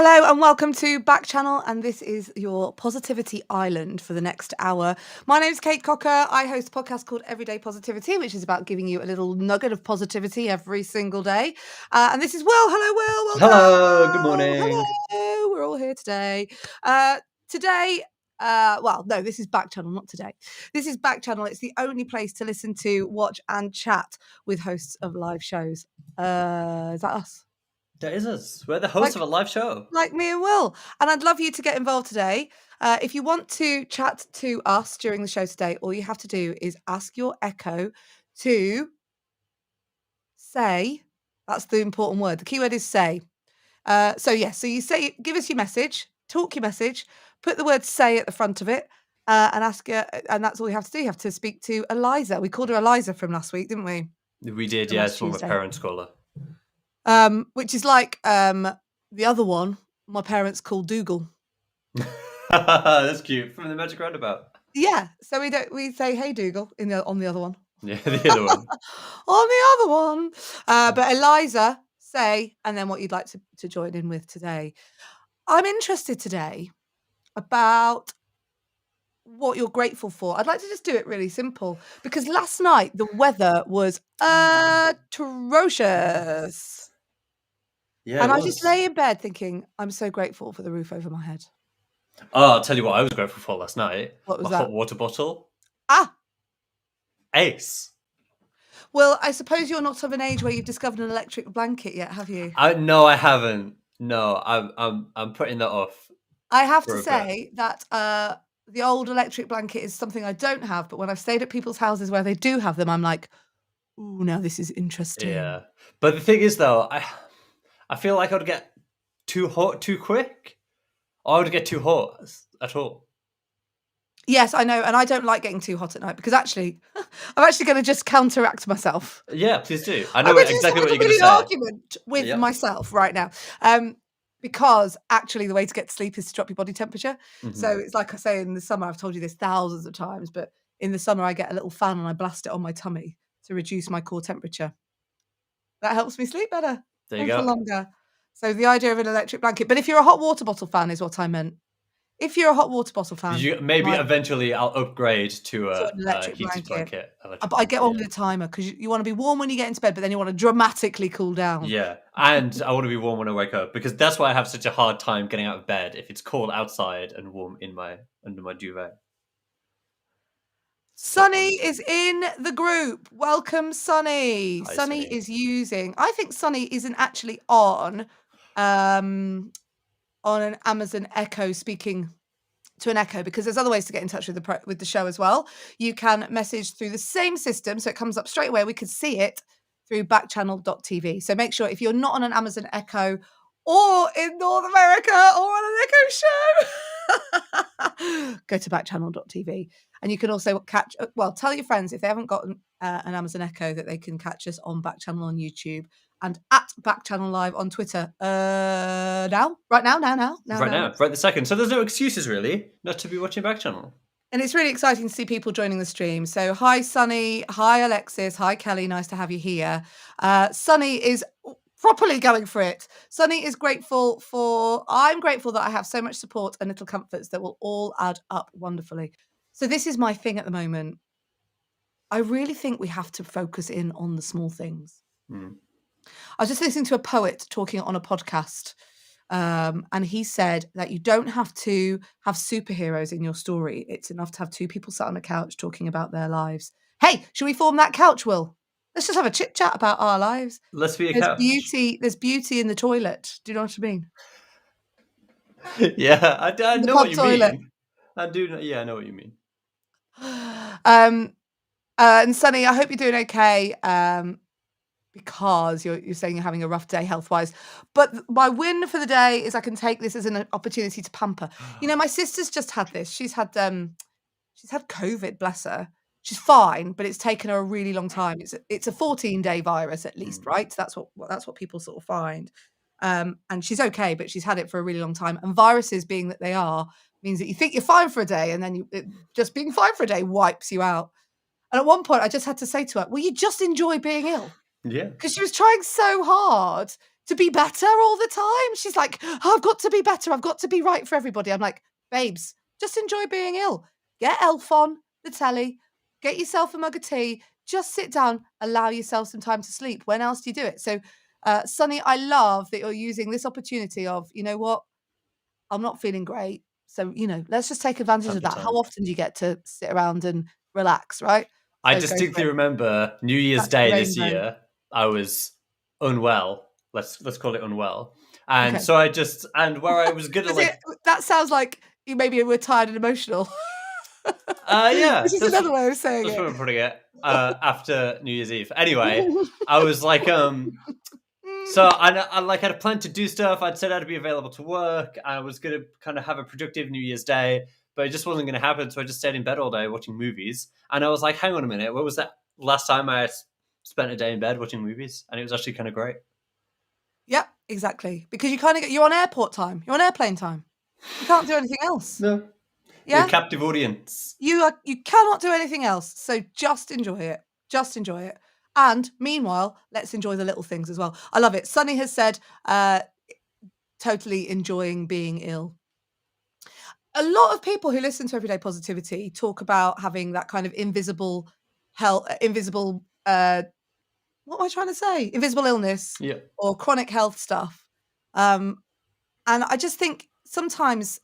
Hello and welcome to Backchannel, and this is your positivity island for the next hour. My name's Kate Cocker. I host a podcast called Everyday Positivity, which is about giving you a little nugget of positivity every single day. And this is Will. Hello, Will. Hello, good Welcome. morning. Hello. We're all here today. Today, no, this is Backchannel, not today. This is Backchannel. It's the only place to listen to, watch, and chat with hosts of live shows. Is that us? That is us. We're the hosts of a live show. Like me and Will. And I'd love you to get involved today. If you want to chat to us during the show today, all you have to do is ask your Echo to say, that's the important word. The key word is say. So you say, give us your message, talk your message, put the word say at the front of it, and ask her, and that's all you have to do. You have to speak to Eliza. We called her Eliza from last week, didn't we? We did, From yeah. last It's from my Tuesday. parents' caller. Which is like the other one my parents called Dougal. That's cute. From the Magic Roundabout. Yeah, so we say hey Dougal on the other one. Yeah, the other one. On the other one. But Eliza, say, and then what you'd like to join in with today. I'm interested today about what you're grateful for. I'd like to just do it really simple because last night the weather was atrocious. Yeah, And it I was. just lay in bed thinking, I'm so grateful for the roof over my head. Oh, I'll tell you what I was grateful for last night. What was My that? hot water bottle. Ah! Ace. Well, I suppose you're not of an age where you've discovered an electric blanket yet, have you? No, I haven't. No, I'm putting that off. I have to for a bit. say that the old electric blanket is something I don't have, but when I've stayed at people's houses where they do have them, I'm like, ooh, now this is interesting. Yeah. But the thing is, though, I feel like I'd get too hot too quick. Or I would get too hot at all. Yes, I know, and I don't like getting too hot at night because actually, I'm actually going to just counteract myself. Yeah, please do. I know I'm going to exactly just what have you're a going to mini say. argument with Yep. myself right now. Because actually the way to get to sleep is to drop your body temperature. So it's like I say in the summer, I've told you this thousands of times, but in the summer I get a little fan and I blast it on my tummy to reduce my core temperature. That helps me sleep better There you and for go. longer. So the idea of an electric blanket. But if you're a hot water bottle fan is what I meant. If you're a hot water bottle fan, Maybe like, eventually I'll upgrade to to a an electric heated blanket. blanket. But I get on with the timer because you want to be warm when you get into bed, but then you want to dramatically cool down. Yeah, and I want to be warm when I wake up because that's why I have such a hard time getting out of bed if it's cold outside and warm under my duvet. Sunny is in the group. Welcome, Sunny. Hi, Sunny Sunny. is using. I think Sunny isn't actually on an Amazon Echo speaking to an Echo because there's other ways to get in touch with the show as well. You can message through the same system, so it comes up straight away. We could see it through backchannel.tv. So make sure if you're not on an Amazon Echo or in North America or on an Echo show, go to backchannel.tv. And you can also tell your friends if they haven't got an Amazon Echo that they can catch us on Backchannel on YouTube and at Backchannel Live on Twitter. Right now, Right this second. So there's no excuses really not to be watching Backchannel. And it's really exciting to see people joining the stream. So hi, Sunny. Hi, Alexis. Hi, Kelly. Nice to have you here. Sunny is properly going for it. Sunny is I'm grateful that I have so much support and little comforts that will all add up wonderfully. So this is my thing at the moment. I really think we have to focus in on the small things. I was just listening to a poet talking on a podcast. And he said that you don't have to have superheroes in your story. It's enough to have two people sat on a couch talking about their lives. Hey, should we form that couch, Will? Let's just have a chit chat about our lives. Let's be a couch. There's beauty in the toilet. Do you know what I mean? Yeah, I know what you toilet. mean. I do. Yeah, I know what you mean. And Sunny, I hope you're doing okay. Because you're saying you're having a rough day health-wise. But my win for the day is I can take this as an opportunity to pamper. You know, my sister's just had this. She's had COVID, bless her. She's fine, but it's taken her a really long time. It's a 14-day virus at least, right? That's what people sort of find. And she's okay, but she's had it for a really long time. And viruses, being that they are, means that you think you're fine for a day, and then just being fine for a day wipes you out. And at one point, I just had to say to her, "Will you just enjoy being ill?" Yeah. Because she was trying so hard to be better all the time. She's like, oh, I've got to be better. I've got to be right for everybody. I'm like, babes, just enjoy being ill. Get Elf on the telly, get yourself a mug of tea, just sit down, allow yourself some time to sleep. When else do you do it? So, Sunny, I love that you're using this opportunity of, you know what, I'm not feeling great. So, let's just take advantage Have of the that. How time. often do you get to sit around and relax, right? I So go distinctly for it. remember New Year's That's the Day this rainbow. year. I was unwell. Let's call it unwell. And Okay. so and where I was gonna Was it that sounds like you maybe were tired and emotional. yeah, Which is another way of saying that's it. what I'm putting it. After New Year's Eve. Anyway, I was like, so I like had a plan to do stuff. I'd said I'd be available to work. I was gonna kind of have a productive New Year's Day, but it just wasn't gonna happen. So I just stayed in bed all day watching movies. And I was like, hang on a minute, what was that last time I spent a day in bed watching movies? And it was actually kind of great. Yep, exactly. Because you kinda you're on airport time. You're on airplane time. You can't do anything else. No, you're a Yeah? captive audience. You cannot do anything else. So just enjoy it. Just enjoy it. And meanwhile, let's enjoy the little things as well. I love it. Sunny has said, totally enjoying being ill. A lot of people who listen to Everyday Positivity talk about having that kind of invisible, what am I trying to say? Invisible illness Yeah. or chronic health stuff. Um, and I just think sometimes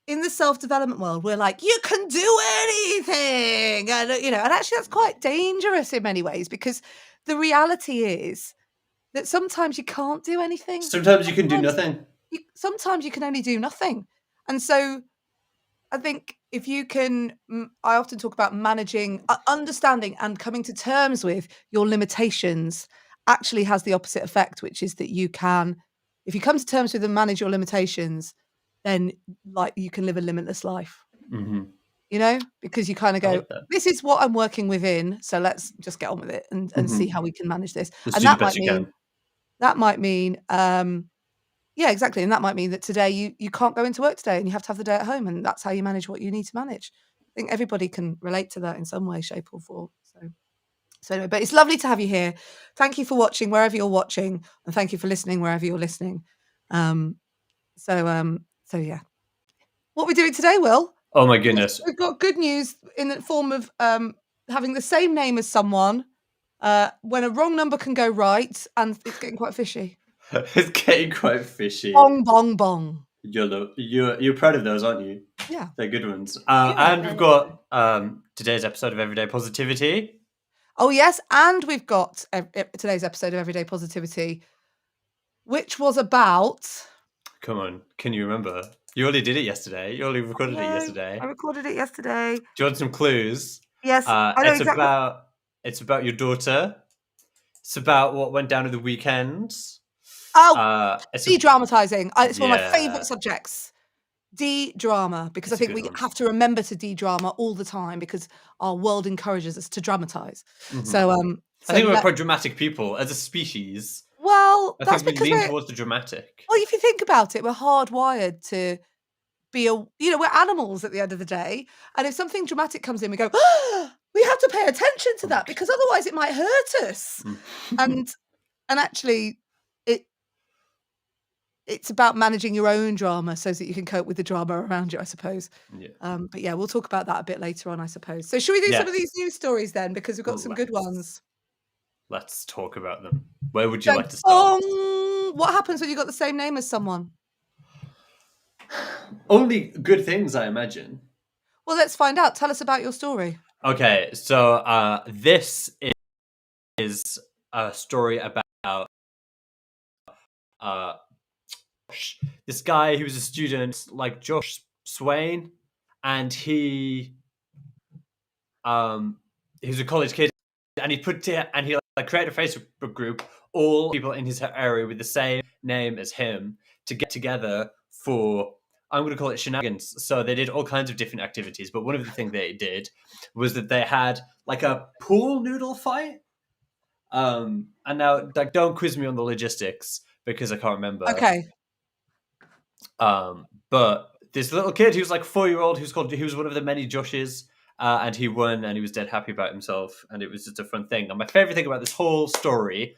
in the self-development world, we're like, you can do anything. And, and actually that's quite dangerous in many ways because the reality is that sometimes you can't do anything. Sometimes you can do nothing. Sometimes you can only do nothing. And so I think if you can, I often talk about managing, understanding and coming to terms with your limitations actually has the opposite effect, which is that you can, if you come to terms with and manage your limitations, then like you can live a limitless life, Mm-hmm. because you kind of I go, like that. this is what I'm working within. So let's just get on with it and Mm-hmm. see how we can manage this. Let's And do the best you can. that might mean, yeah, exactly, and that might mean that today you can't go into work today and you have to have the day at home, and that's how you manage what you need to manage. I think everybody can relate to that in some way, shape, or form. So anyway, but it's lovely to have you here. Thank you for watching wherever you're watching, and thank you for listening wherever you're listening. Um, so yeah. What are we doing today, Will? Oh my goodness. We've got good news in the form of, having the same name as someone, when a wrong number can go right, and it's getting quite fishy. It's getting quite fishy. Bong, bong, bong. You're proud of those, aren't you? Yeah. They're good ones. Yeah. And we've got today's episode of Everyday Positivity. Oh, yes, and we've got today's episode of Everyday Positivity, which was about Come on, can you remember? You only did it yesterday. You only recorded it yesterday. I recorded it yesterday. Do you want some clues? Yes, I know exactly. It's about your daughter. It's about what went down at the weekend. Oh, It's de-dramatising. It's one of my yeah, favourite subjects. De-drama, because I it's a think good we one. have to remember to de-drama all the time because our world encourages us to dramatise. Mhm. So, I think we're quite dramatic people as a species. well, I that's think we because lean towards the dramatic. well, if you think about it, we're hardwired to be we're animals at the end of the day, and if something dramatic comes in, we go, "Ah, we have to pay attention to that because otherwise it might hurt us." And actually, it it's about managing your own drama so that you can cope with the drama around you, I suppose. Yeah. But yeah, we'll talk about that a bit later on, I suppose. So should we do some of Yes. these news stories then? Because we've got some good ones. Let's talk about them. Where would you So, like to start? what happens when you got the same name as someone? Only good things, I imagine. Well, let's find out. Tell us about your story. Okay, so this is a story about uh, this guy who was a student like Josh Swain, and he was a college kid, and he created a Facebook group, all people in his area with the same name as him, to get together for, I'm going to call it shenanigans. So they did all kinds of different activities, but one of the things they did was that they had like a pool noodle fight. And now, like, don't quiz me on the logistics because I can't remember. Okay. But this little kid, he was like 4-year-old, he was one of the many Joshes, and he won, and he was dead happy about himself, and it was just a fun thing. And my favorite thing about this whole story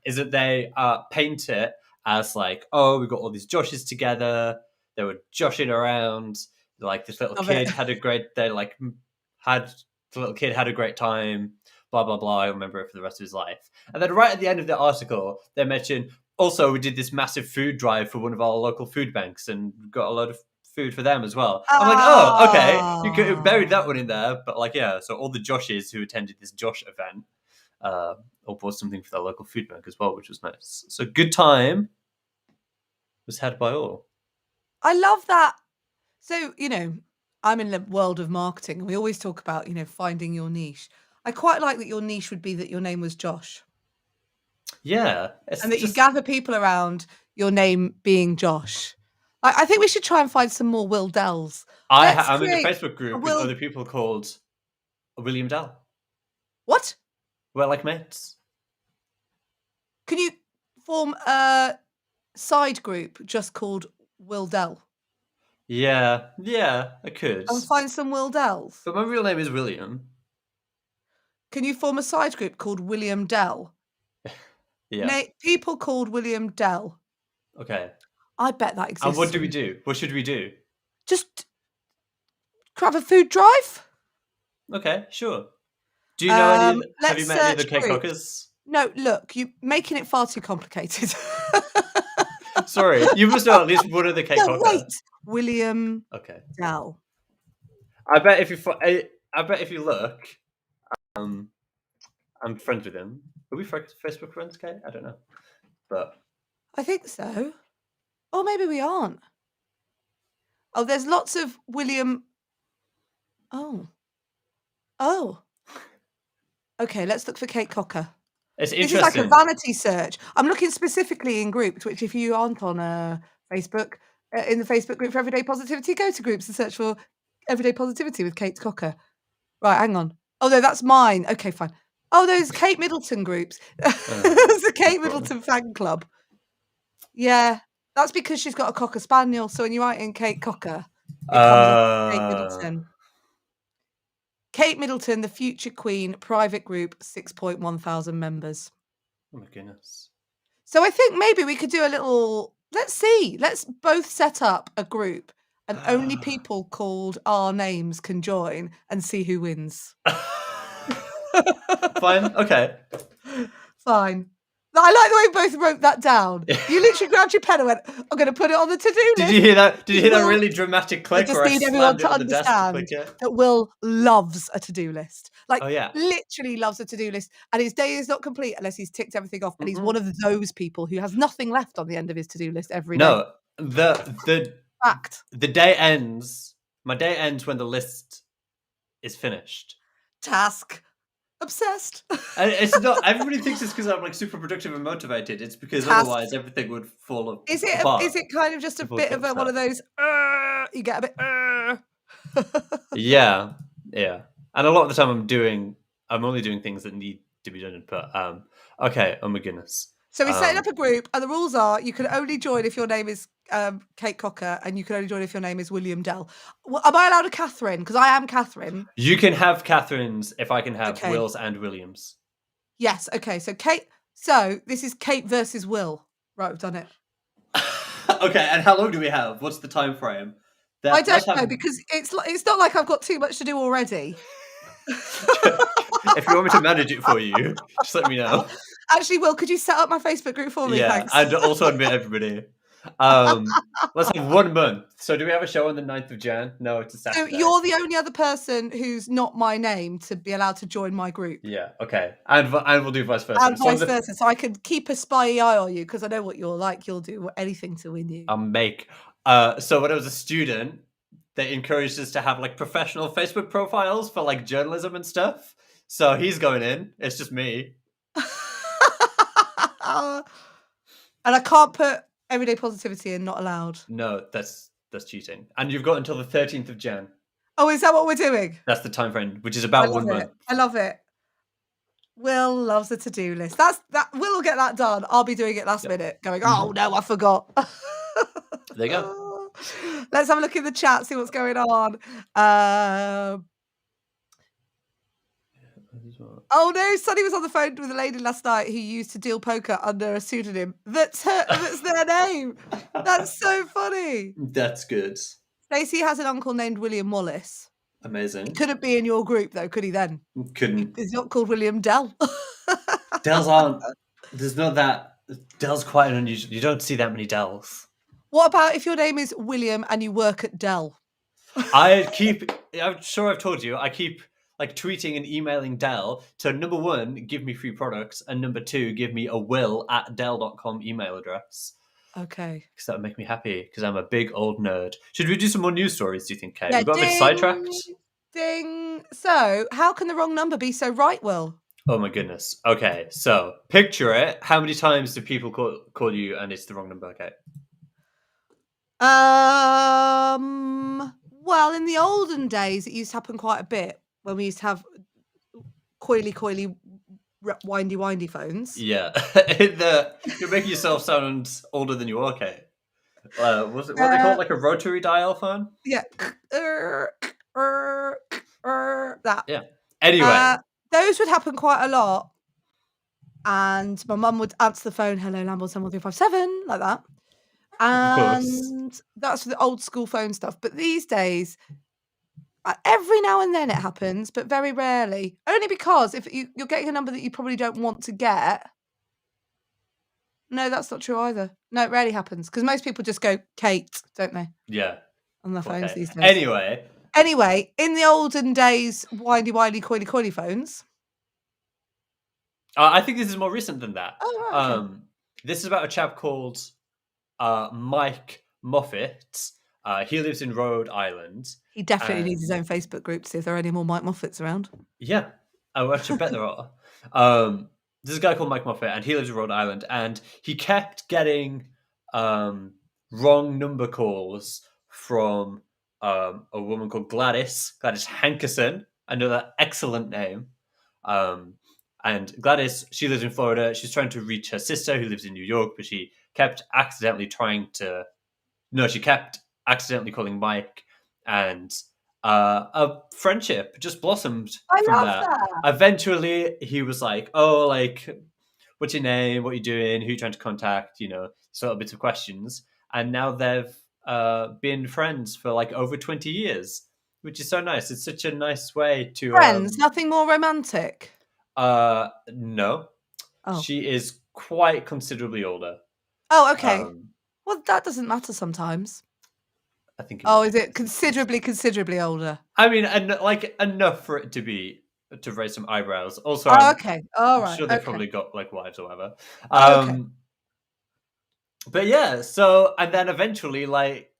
is that they paint it as like, oh, we got all these Joshes together. They were joshing around. Like this little Love it. kid had a great. They like had the little kid had a great time. Blah blah blah. I remember it for the rest of his life. And then right at the end of the article, they mentioned also we did this massive food drive for one of our local food banks and got a lot of food for them as well. I'm like, oh, okay, you could have buried that one in there, but like, yeah. So all the Joshes who attended this Josh event all bought something for their local food bank as well, which was nice. So good time was had by all. I love that. So, I'm in the world of marketing, and we always talk about, finding your niche. I quite like that your niche would be that your name was Josh. Yeah. And that you gather people around your name being Josh. I think we should try and find some more Will Dells. I'm in a Facebook group with other people called William Dell. What? We're like mates. Can you form a side group just called Will Dell? Yeah, I could. And find some Will Dells? But my real name is William. Can you form a side group called William Dell? Yeah. People called William Dell. Okay. I bet that exists. And what do we do? What should we do? Just have a food drive? Okay, sure. Do you know any? Have you met any of the cake groups. cookers? No, look, you're making it far too complicated. Sorry, you must know at least one of the cake cookers. Wait, William Dell. I bet if you look, I'm friends with him. Are we Facebook friends, Kate? I don't know, but I think so. Or maybe we aren't. Oh, there's lots of William. Oh. Okay, let's look for Kate Cocker. It's interesting. This is like a vanity search. I'm looking specifically in groups, which if you aren't on Facebook, in the Facebook group for Everyday Positivity, go to groups and search for Everyday Positivity with Kate Cocker. Right, hang on. Oh, no, that's mine. Okay, fine. Oh, those Kate Middleton groups. There's a Kate Middleton fan club. Yeah, that's because she's got a Cocker Spaniel. So when you write in Kate Cocker, it comes up Kate Middleton. Kate Middleton, the Future Queen, private group, 6.1 thousand members. Oh my goodness. So I think maybe we could do a little, let's see, let's both set up a group and only people called our names can join and see who wins. Fine, okay. Fine. I like the way we both wrote that down. You literally grabbed your pen and went, I'm going to put it on the to-do list. Did you hear that? Did you hear that really dramatic click? I just need everyone to understand that Will loves a to-do list. Like, literally loves a to-do list. And his day is not complete unless he's ticked everything off. And he's one of those people who has nothing left on the end of his to-do list every day. No, the fact. The day ends. My day ends when the list is finished. Task. Obsessed. And it's not. Everybody thinks it's because I'm like super productive and motivated. It's because otherwise everything would fall apart. Is it kind of just a bit of one of those? You get a bit. Yeah. And a lot of the time, I'm only doing things that need to be done. But okay. Oh my goodness. So we set up a group, and the rules are: you can only join if your name is Kate Cocker, and you can only join if your name is William Dell. Am I allowed a Catherine? Because I am Catherine. You can have Catherines if I can have Wills and Williams. Yes. Okay. So Kate. So this is Kate versus Will. Right, we've done it. Okay. And how long do we have? What's the time frame? I don't know because it's not like I've got too much to do already. If you want me to manage it for you, just let me know. Actually, Will, could you set up my Facebook group for me? Yeah, thanks. and also admit everybody. Let's have 1 month. So do we have a show on the 9th of Jan? No, it's a Saturday. So you're the only other person who's not my name to be allowed to join my group. Yeah, okay. And we'll do vice versa. And vice versa. So I can keep a spy eye on you because I know what you're like. You'll do anything to win you. So when I was a student, they encouraged us to have like professional Facebook profiles for like journalism and stuff. So he's going in. It's just me. And I can't put Everyday Positivity in, not allowed. No, that's cheating. And you've got until the 13th of Jan. Oh, is that what we're doing? That's the time frame, which is about 1 month. I love it. Will loves a to-do list. Will will get that done. I'll be doing it last minute, going, oh no, I forgot. There you go. Let's have a look in the chat, see what's going on. Oh no, Sunny was on the phone with a lady last night who used to deal poker under a pseudonym. That's their name. That's so funny. That's good. Stacey has an uncle named William Wallace. He Amazing. couldn't be in your group though, could he then? Couldn't. He's not called William Dell. Dells aren't. There's not that. Dell's quite unusual. You don't see that many Dells. What about if your name is William and you work at Dell? I'm sure I've told you, I keep like tweeting and emailing Dell to, number one, give me free products, and number two, give me a will@dell.com email address. Okay. Because that would make me happy, because I'm a big old nerd. Should we do some more news stories, do you think, Kate? Yeah, We got a bit sidetracked. Ding. So, how can the wrong number be so right, Will? Oh my goodness. Okay, so picture it. How many times do people call you and it's the wrong number, Kate? Well, in the olden days, it used to happen quite a bit when we used to have coily, windy phones. Yeah. You're making yourself sound older than you are, Kate. Was it what they call it, like a rotary dial phone? Yeah. That. Yeah. Anyway. Those would happen quite a lot. And my mum would answer the phone, hello, Lamborghini 71357, like that. And that's the old school phone stuff. But these days, every now and then it happens, but very rarely. Only because if you're getting a number that you probably don't want to get. No, that's not true either. No, it rarely happens because most people just go Kate, don't they? Yeah. On their phones these days. Anyway, in the olden days, windy, coily phones. I think this is more recent than that. Oh, right, okay. This is about a chap called Mike Moffat. He lives in Rhode Island. He definitely needs his own Facebook group to see if there are any more Mike Moffats around. Yeah, I should bet there are. There's a guy called Mike Moffat, and he lives in Rhode Island, and he kept getting wrong number calls from a woman called Gladys Hankerson. Another excellent name. And Gladys, she lives in Florida. She's trying to reach her sister who lives in New York, but she kept accidentally calling Mike, and a friendship just blossomed from that. Eventually, he was like, oh, like, what's your name? What are you doing? Who are you trying to contact? Sort of bits of questions. And now they've been friends for like over 20 years, which is so nice. It's such a nice way to... Friends? Nothing more romantic? No. Oh. She is quite considerably older. Oh, okay. Well, that doesn't matter sometimes. I think. Is it considerably older? I mean, like enough for it to raise some eyebrows. Also, okay. All right. I'm sure they've probably got like wives or whatever. Okay. But yeah, so and then eventually, like,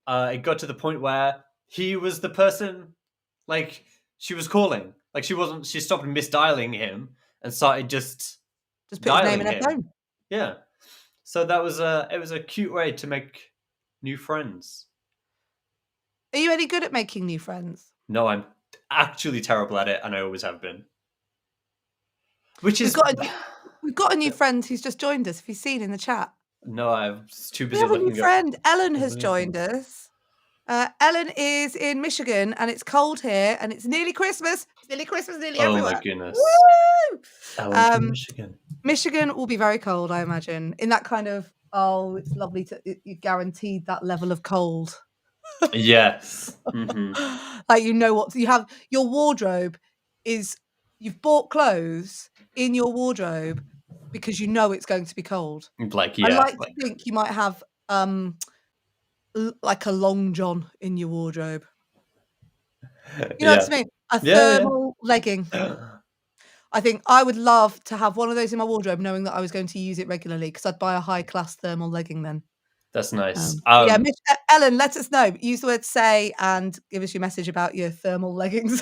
it got to the point where he was the person, like, she was calling. Like, she stopped misdialing him and started just put his name in her phone. Yeah. So it was a cute way to make new friends. Are you any good at making new friends? No, I'm actually terrible at it, and I always have been. Which is... We've got a new friend who's just joined us. Have you seen in the chat? No, I'm too busy looking. We have a new friend. Ellen has joined us. Ellen is in Michigan, and it's cold here, and it's nearly Christmas. Nearly everywhere. Oh my goodness! Woo! Ellen from Michigan. Michigan will be very cold, I imagine. In that kind of it's lovely you're guaranteed that level of cold. Yes. Mm-hmm. Like what you have. Your wardrobe is you've bought clothes in your wardrobe because you know it's going to be cold. Like, yeah. I like to think you might have like a long john in your wardrobe. You know what I mean? A thermal legging. I think I would love to have one of those in my wardrobe, knowing that I was going to use it regularly, because I'd buy a high-class thermal legging then. That's nice. Ellen, let us know. Use the word "say" and give us your message about your thermal leggings.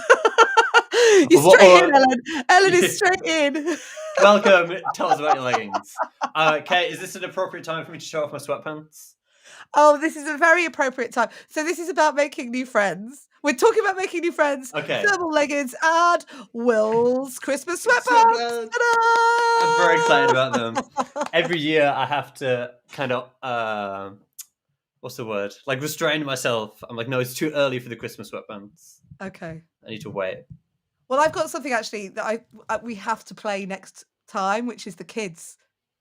You're straight in, Ellen. Ellen is straight in. Welcome. Tell us about your leggings. Kate, is this an appropriate time for me to show off my sweatpants? Oh, this is a very appropriate time. So this is about making new friends. We're talking about making new friends. Okay. Thermal leggings and Will's Christmas sweatpants. I'm very excited about them. Every year I have to kind of, what's the word? Like, restrain myself. I'm like, no, it's too early for the Christmas sweatpants. Okay. I need to wait. Well, I've got something actually that we have to play next time, which is the kids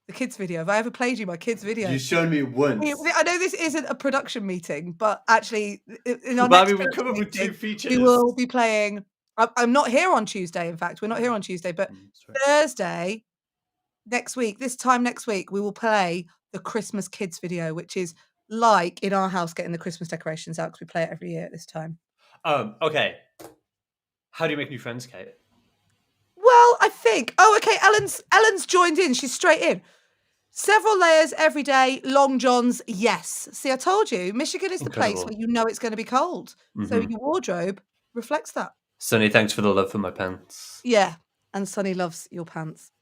video. Have I ever played you my kids video? You've shown me once. I know this isn't a production meeting, but actually in our Well, I next mean, we've production come up with 2 meeting, we features. will be playing. I'm not here on Tuesday, in fact. We're not here on Tuesday, but That's right. Thursday next week, this time next week, we will play the Christmas kids video, which is like in our house getting the Christmas decorations out because we play it every year at this time. Okay. How do you make new friends, Kate? Well, I think. Oh, okay. Ellen's joined in. She's straight in. Several layers every day. Long johns. Yes. See, I told you, Michigan is the place where Incredible. you know it's going to be cold. So your wardrobe reflects that. Sonny, thanks for the love for my pants. Yeah. And Sonny loves your pants.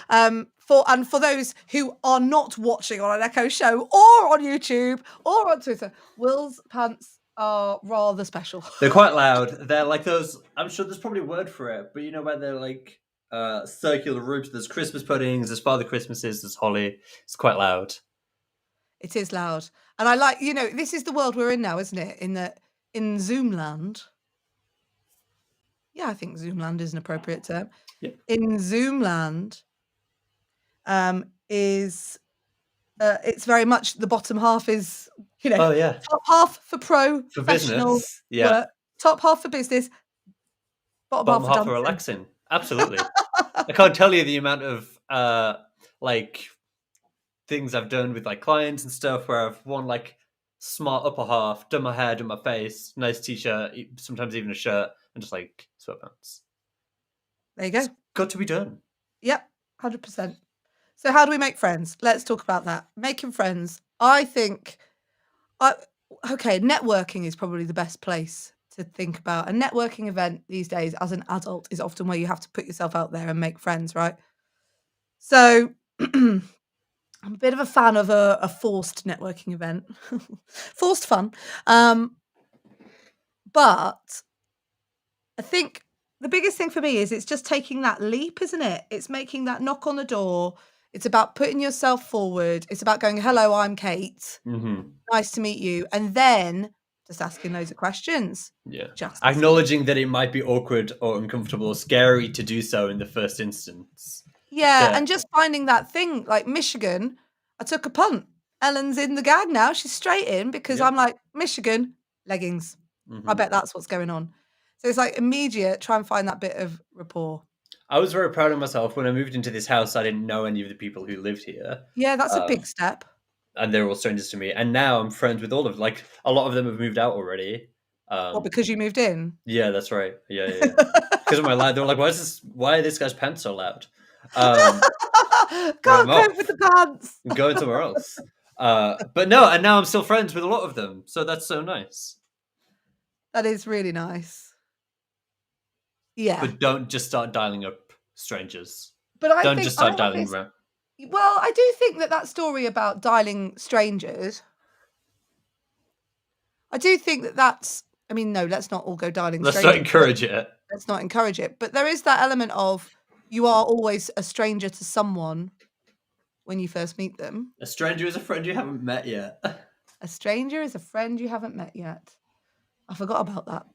For those who are not watching on an Echo show or on YouTube or on Twitter, Will's pants are rather special. They're quite loud. They're like those. I'm sure there's probably a word for it, but you know where they're like circular roots. There's Christmas puddings. There's Father Christmases. There's holly. It's quite loud. It is loud. And I like, this is the world we're in now, isn't it? In Zoomland. Yeah, I think Zoomland is an appropriate term. Yep. In Zoomland, is it's very much the bottom half is, Oh yeah. top half for For professional business. Yeah. work, top half for business, bottom Bottom half half for for dancing. relaxing. Absolutely. I can't tell you the amount of like things I've done with like clients and stuff where I've worn like smart upper half, done my hair, done my face, nice t-shirt, sometimes even a shirt, and just like sweatpants. There you go. It's got to be done. Yep, 100%. So how do we make friends? Let's talk about that. Making friends. I think, okay, networking is probably the best place to think about. A networking event these days as an adult is often where you have to put yourself out there and make friends, right? So I'm a bit of a fan of a forced networking event, forced fun. But I think the biggest thing for me is it's just taking that leap, isn't it? It's making that knock on the door. It's about putting yourself forward. It's about going, hello, I'm Kate. Nice to meet you. And then just asking loads of questions. Yeah. Just acknowledging that it might be awkward or uncomfortable or scary to do so in the first instance. Yeah, and just finding that thing, like Michigan, I took a punt. Ellen's in the gang now. She's straight in because I'm like, Michigan, leggings. I bet that's what's going on. So it's like immediate, try and find that bit of rapport. I was very proud of myself when I moved into this house. I didn't know any of the people who lived here. Yeah, that's a big step. And they're all strangers to me. And now I'm friends with all of them. Like a lot of them have moved out already. What, because you moved in? Yeah, that's right. Yeah. Because of my loud, they were like, why are this guy's pants so loud? Can't cope with the pants. I'm going somewhere else. But no, and now I'm still friends with a lot of them. So that's so nice. That is really nice. Yeah. But don't just start dialing up strangers. But I don't think just start dialing around. Well, I do think that story about dialing strangers, I do think that's, I mean, no, let's not all go dialing Let's strangers. not encourage it. Let's not encourage it. But there is that element of you are always a stranger to someone when you first meet them. A stranger is a friend you haven't met yet. A stranger is a friend you haven't met yet. I forgot about that.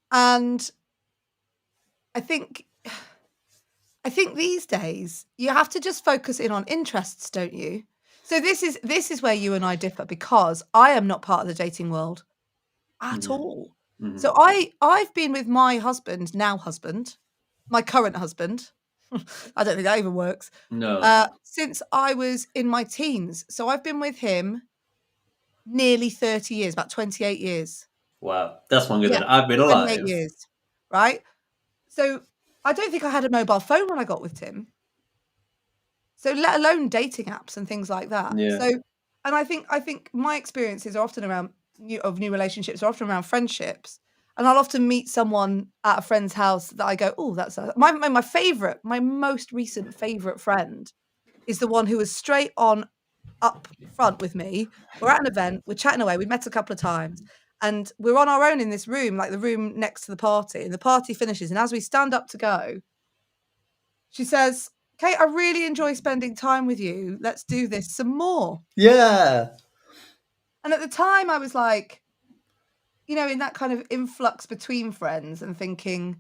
And I think these days you have to just focus in on interests, don't you? So this is where you and I differ because I am not part of the dating world at all. So I've been with my husband, my current husband. I don't think that even works. No. Since I was in my teens. So I've been with him nearly 30 years, about 28 years. Wow. That's longer than I've been alive. 28 years, right? So I don't think I had a mobile phone when I got with Tim. So let alone dating apps and things like that. Yeah. So, and I think my experiences are often around new relationships are often around friendships. And I'll often meet someone at a friend's house that I go, oh, that's my most recent favorite friend is the one who was straight on up front with me. We're at an event, we're chatting away, we've met a couple of times, and we're on our own in this room, like the room next to the party, and the party finishes. And as we stand up to go, she says, Kate, I really enjoy spending time with you. Let's do this some more. Yeah. And at the time I was like, you know, in that kind of influx between friends and thinking,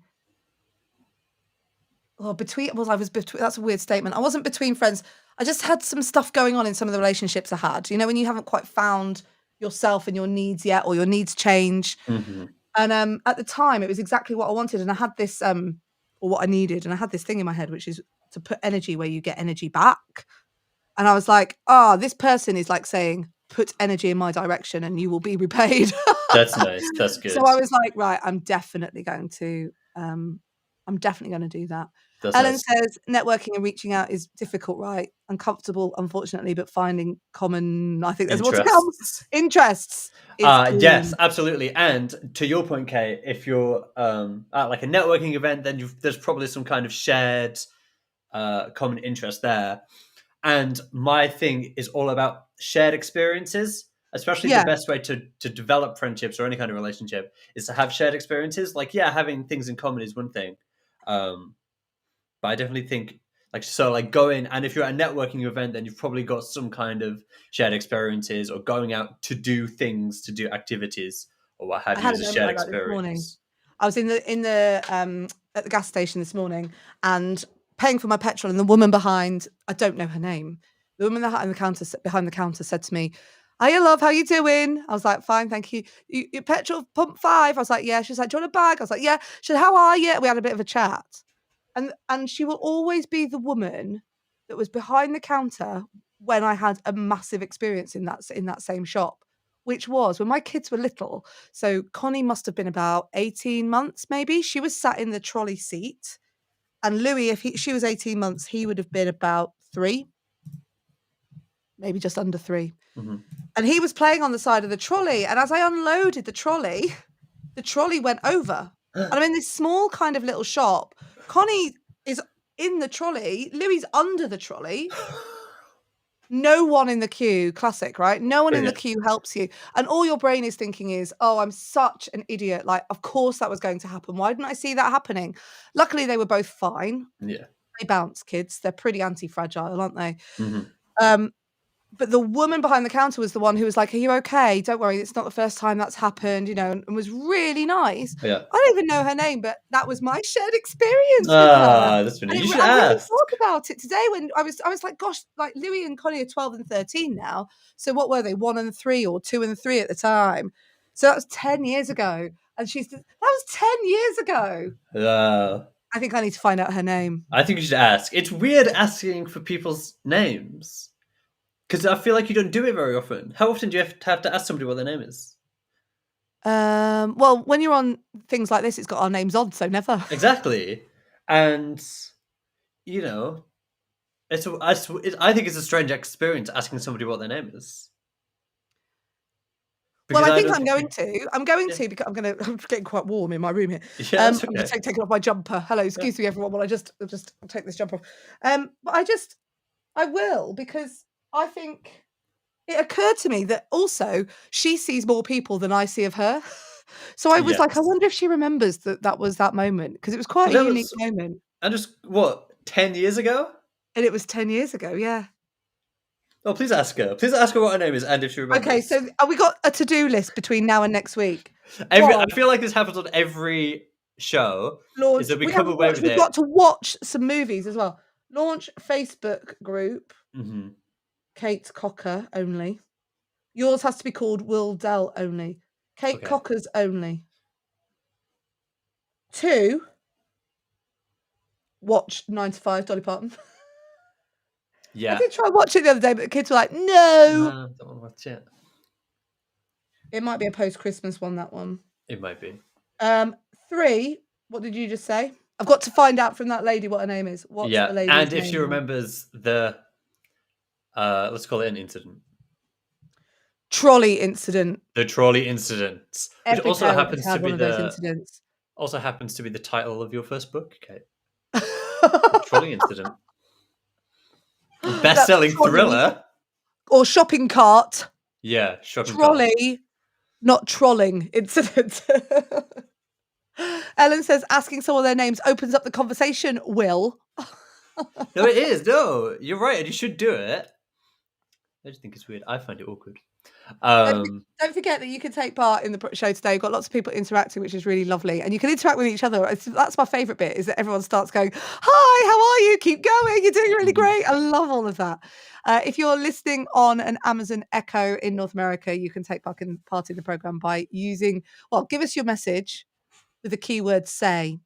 oh, that's a weird statement. I wasn't between friends. I just had some stuff going on in some of the relationships I had. You know, when you haven't quite found yourself and your needs yet, or your needs change. Mm-hmm. And at the time, it was exactly what I wanted, and I had this, or what I needed, and I had this thing in my head, which is to put energy where you get energy back. And I was like, this person is like saying, put energy in my direction, and you will be repaid. That's nice. That's So good. I was like, right, I'm definitely going to do that. That's Ellen nice. says networking and reaching out is difficult, right? Uncomfortable, unfortunately, but finding common, I think there's more to come. Interests. Interests is Yes, key. absolutely. And to your point, Kate, if you're at like a networking event, then there's probably some kind of shared common interest there. And my thing is all about shared experiences, especially the Yeah, best way to develop friendships or any kind of relationship is to have shared experiences. Like, yeah, having things in common is one thing. But I definitely think like going, and if you're at a networking event, then you've probably got some kind of shared experiences or going out to do things, to do activities or what have I you had a as a moment shared like that this morning. experience. I was in the at the gas station this morning and paying for my petrol, and the woman behind, I don't know her name. The woman behind the counter said to me, "Hiya, love, how you doing?" I was like, "Fine, thank you. Your petrol pump 5?" I was like, "Yeah." She's like, "Do you want a bag?" I was like, "Yeah." She said, "How are you?" We had a bit of a chat. And she will always be the woman that was behind the counter when I had a massive experience in that same shop, which was when my kids were little. So Connie must have been about 18 months, maybe. She was sat in the trolley seat, and Louis, if she was 18 months, he would have been about 3, maybe just under 3. Mhm. And he was playing on the side of the trolley, and as I unloaded the trolley went over. And I'm in this small kind of little shop. Connie is in the trolley, Louis under the trolley. No one in the queue, classic, right? No one in the Brilliant. queue helps you. And all your brain is thinking is, "Oh, I'm such an idiot. Like, of course that was going to happen. Why didn't I see that happening?" Luckily, they were both fine. Yeah. They bounce, kids. They're pretty anti-fragile, aren't they? Mhm. Um, but the woman behind the counter was the one who was like, "Are you okay? Don't worry, it's not the first time that's happened," you know, and was really nice. Yeah. I don't even know her name, but that was my shared experience with her. That's funny. And You should I really ask. thought about it today when I was like, gosh, like Louis and Connie are 12 and 13 now. So what were they? 1 and 3 or 2 and 3 at the time. So that was 10 years ago. And that was 10 years ago. I think I need to find out her name. I think you should ask. It's weird asking for people's names because I feel like you don't do it very often. How often do you have to ask somebody what their name is? Well, when you're on things like this, it's got our names on, so never. Exactly. And, you know, I think it's a strange experience asking somebody what their name is. Well, Because I I think don't I'm think going to. I'm going yeah. to because I'm getting quite warm in my room here. Yeah, that's I'm just okay. taking off my jumper. Hello, Yeah. excuse me, everyone. Well, I'll just take this jumper off. But I will because I think it occurred to me that also she sees more people than I see of her. So I was like, I Yes. wonder if she remembers that was that moment because it was quite And a that unique was moment, and just what, 10 years ago? and it was 10 years ago. Yeah. Oh, please ask her. Please ask her what her name is and if she Okay, remembers. so we got a to-do list between now and next week. I One, feel like this happens on every show. Is launch. that we come away with We've it. got to watch some movies as well. Launch Facebook group, Mhm. Kate Cocker only. Yours has to be called Will Dell only. Kate Okay. Cocker's only. 2, watch 9 to 5, Dolly Parton. I Yeah. did try and watch it the other day, but the kids were like, No, "No." don't wanna watch it. It might be a post-Christmas one, that one. It might be. 3, what did you just say? I've got to find out from that lady what her name is. What's Yeah, the lady's and if she name? remembers let's call it an incident. Trolley incident. The trolley incident, which Every parent has had one of those incidents. also happens to be the title of your first book, Kate. The trolley incident. That's Best-selling trolley thriller. or shopping cart. Yeah, shopping cart. Trolley, not trolling incident. Ellen says asking someone their names opens up the conversation, Will. No, it is. No, you're right, and you should do it. I just think it's weird. I find it awkward. Don't forget that you can take part in the show today. We've got lots of people interacting, which is really lovely. And you can interact with each other. That's my favourite bit, is that everyone starts going, hi, how are you? Keep going. You're doing really great. I love all of that. If you're listening on an Amazon Echo in North America, you can take part in the programme by give us your message with the keyword say.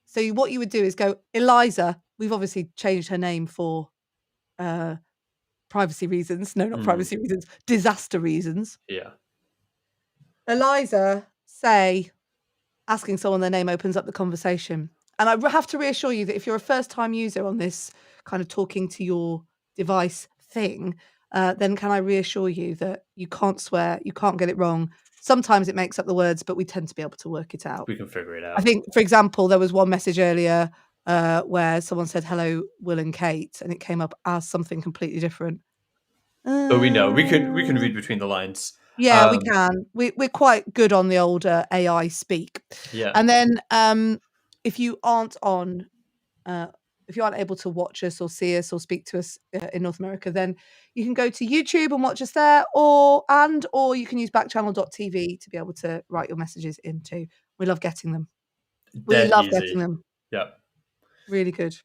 So what you would do is go, Eliza. We've obviously changed her name for privacy reasons. No, not privacy reasons. Disaster reasons. Yeah. Eliza, say, asking someone their name opens up the conversation. And I have to reassure you that if you're a first-time user on this kind of talking to your device thing, then can I reassure you that you can't swear, you can't get it wrong. Sometimes it makes up the words, but we tend to be able to work it out. We can figure it out. I think, for example, there was one message earlier where someone said, hello, Will and Kate, and it came up as something completely different. But we know we can read between the lines. Yeah, we can. We're quite good on the older AI speak. Yeah. And then if you aren't able to watch us or see us or speak to us in North America, then you can go to YouTube and watch us there, or you can use backchannel.tv to be able to write your messages into. We love getting them. We love getting them. Yeah. Really good.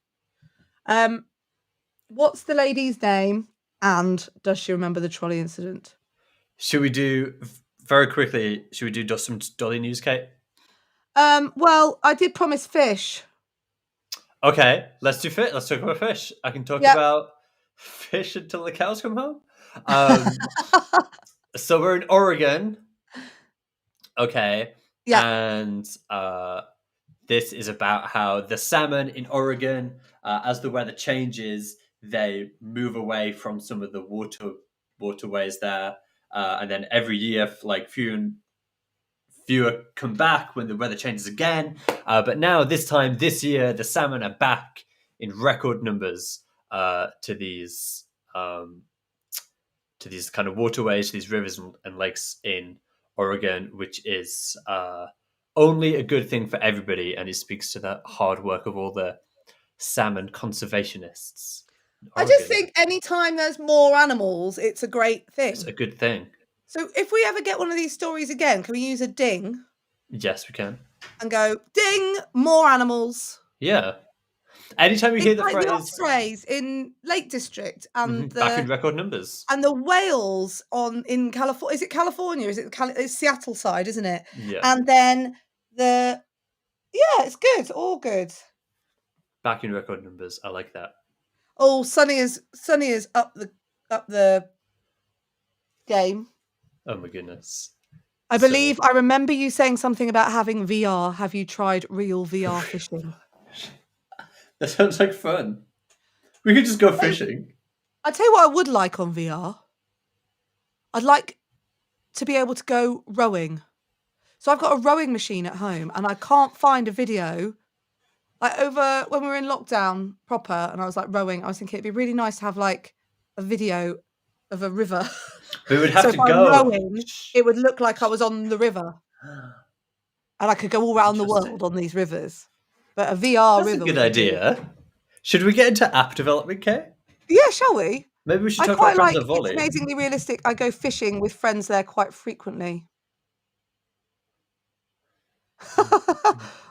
What's the lady's name, and does she remember the trolley incident? Should we do very quickly? Should we do just some Dolly news, Kate? Well, I did promise fish. Okay, let's do fish. Let's talk about fish. I can talk about fish until the cows come home. So we're in Oregon. Okay. Yeah. And this is about how the salmon in Oregon, as the weather changes, they move away from some of the waterways there. And then every year, like fewer come back when the weather changes again. But now, this year, the salmon are back in record numbers to these kind of waterways, to these rivers and lakes in Oregon, which is only a good thing for everybody, and it speaks to the hard work of all the salmon conservationists. I just think anytime there's more animals, it's a great thing. It's a good thing. So if we ever get one of these stories again, can we use a ding? Yes, we can. And go, ding, more animals. Yeah. Anytime you hear the like phrase... the ospreys in Lake District and back in record numbers. And the whales in California. Is it California? It's Seattle side, isn't it? Yeah. And then it's good. All good. Back in record numbers. I like that. Oh, Sunny is up the game. Oh my goodness. I believe I remember you saying something about having VR. Have you tried real VR fishing? That sounds like fun. We could just go fishing. I'll tell you what I would like on VR. I'd like to be able to go rowing. So I've got a rowing machine at home and I can't find a video. Like over when we were in lockdown proper and I was like rowing, I was thinking it'd be really nice to have like a video of a river. We would have so to if go. I'm rowing, it would look like I was on the river. And I could go all around the world on these rivers. But a VR That's river. That's a good idea. Should we get into app development, Kate? Yeah, shall we? Maybe we should talk about Friends of Volley. It's amazingly realistic. I go fishing with friends there quite frequently.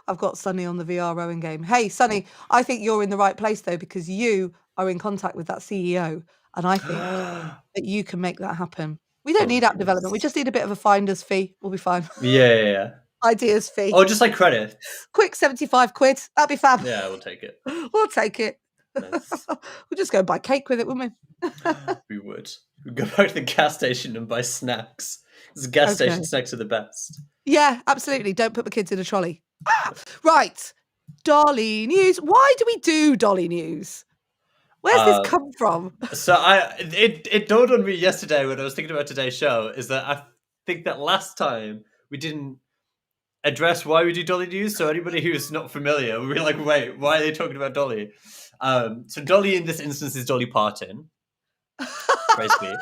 I've got Sunny on the VR rowing game. Hey, Sunny, I think you're in the right place, though, because you are in contact with that CEO. And I think that you can make that happen. We don't need app development. We just need a bit of a finder's fee. We'll be fine. Yeah. Ideas fee. Oh, just like credit. Quick, 75 quid. That'd be fab. Yeah, we'll take it. We'll take it. Nice. We'll just go and buy cake with it, wouldn't we? We would. We'd go back to the gas station and buy snacks. Because the gas station snacks are the best. Yeah, absolutely. Don't put the kids in a trolley. Right. Dolly News. Why do we do Dolly News? Where's this come from? So it dawned on me yesterday when I was thinking about today's show is that I think that last time we didn't address why we do Dolly News. So anybody who's not familiar will be like, wait, why are they talking about Dolly? So Dolly in this instance is Dolly Parton. Basically.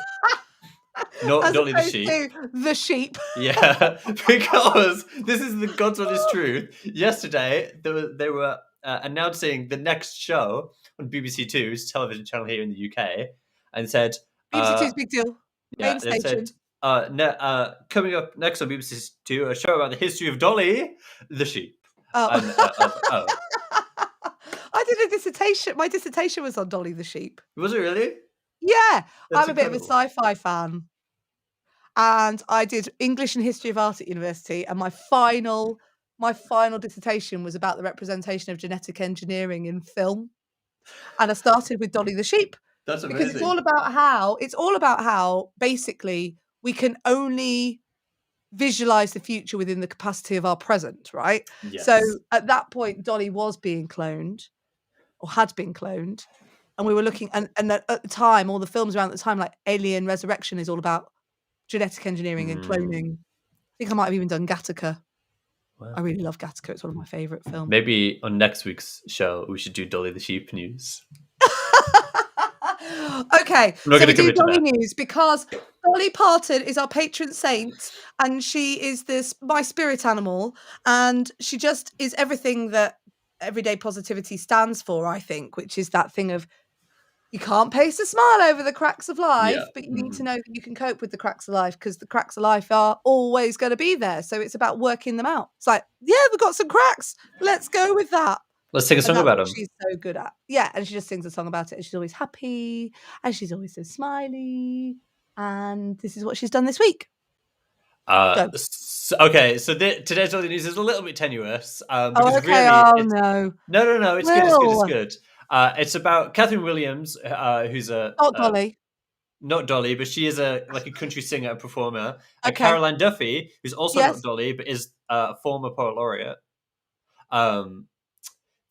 Not As Dolly the sheep. The sheep. Yeah, because this is the God's honest truth. Yesterday, they were announcing the next show on BBC Two's television channel here in the UK, and said BBC Two's big deal. Main station. Said, Coming up next on BBC Two, a show about the history of Dolly the sheep. Oh. And I did a dissertation. My dissertation was on Dolly the sheep. was it really? Yeah, That's I'm a bit of a incredible. sci-fi fan. And I did English and History of Art at university, and my final dissertation was about the representation of genetic engineering in film. And I started with Dolly the sheep That's because it's amazing. all about how basically we can only visualize the future within the capacity of our present, right? So Yes. at that point, Dolly was being cloned or had been cloned, and we were looking and at the time, all the films around the time, like Alien Resurrection, is all about genetic engineering and cloning. I think I might have even done Gattaca. Wow. I really love Gattaca. It's one of my favorite films. Maybe on next week's show we should do Dolly the sheep news. Okay, I'm not so gonna we do commit to Dolly that. news because Dolly Parton is our patron saint, and she is my spirit animal, and she just is everything that everyday positivity stands for, I think, which is that thing of you can't paste a smile over the cracks of Yeah. life, but you need to know that you can cope with the cracks of life because the cracks of life are always going to be there. So it's about working them out. It's like, yeah, we've got some cracks. Let's go with that. Let's sing a And song that's about what them. she's so good at. Yeah, and she just sings a song about it, and she's always happy, and she's always so smiley. And this is what she's done this week. Go. Okay, so today's Dolly news is a little bit tenuous because Oh, okay. really Oh it's no. no, it's good, it's Will. good. It's about Catherine Williams, who's Not Dolly. not Dolly, but she is a country singer and performer, and Okay. Caroline Duffy, who's also not Yes. Dolly, but is a former poet laureate.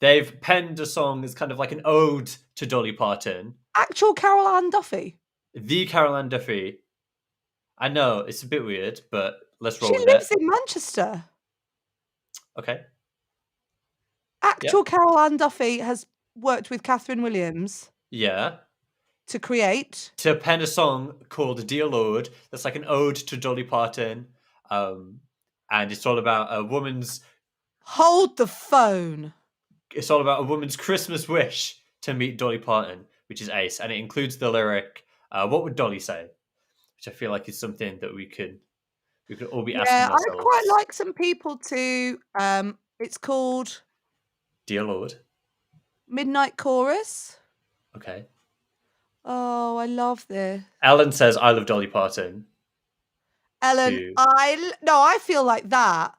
They've penned a song as kind of like an ode to Dolly Parton. Actual Carol Ann Duffy. The Caroline Duffy. I know it's a bit weird, but let's roll She with lives it. in Manchester. Okay. Actual Carol Ann Duffy has worked with Catherine Williams Yeah. to create To pen a song called Dear Lord, that's like an ode to Dolly Parton. And it's all about a woman's Hold the Phone. Christmas wish to meet Dolly Parton, which is ace. And it includes the lyric, what would Dolly say? Which I feel like is something that we could all be asking Yeah, I'd ourselves. quite like some people to it's called Dear Lord. Midnight Chorus. Okay. Oh, I love this. Ellen says, I love Dolly Parton. Ellen, I feel like that.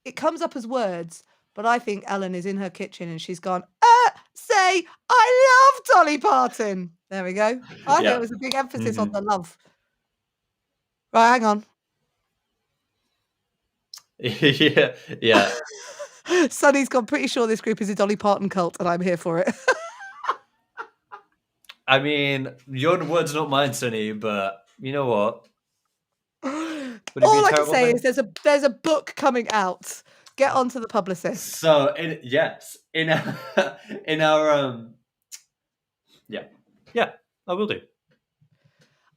It comes up as words, but I think Ellen is in her kitchen and she's gone, say, I love Dolly Parton. There we go. I think it was a big emphasis on the love. Right, hang on. yeah. Sonny's gone, pretty sure this group is a Dolly Parton cult and I'm here for it. I mean, your words, not mine, Sonny, but you know what? All I can say is there's a book coming out. Get onto the publicist. So in our yeah, I will do.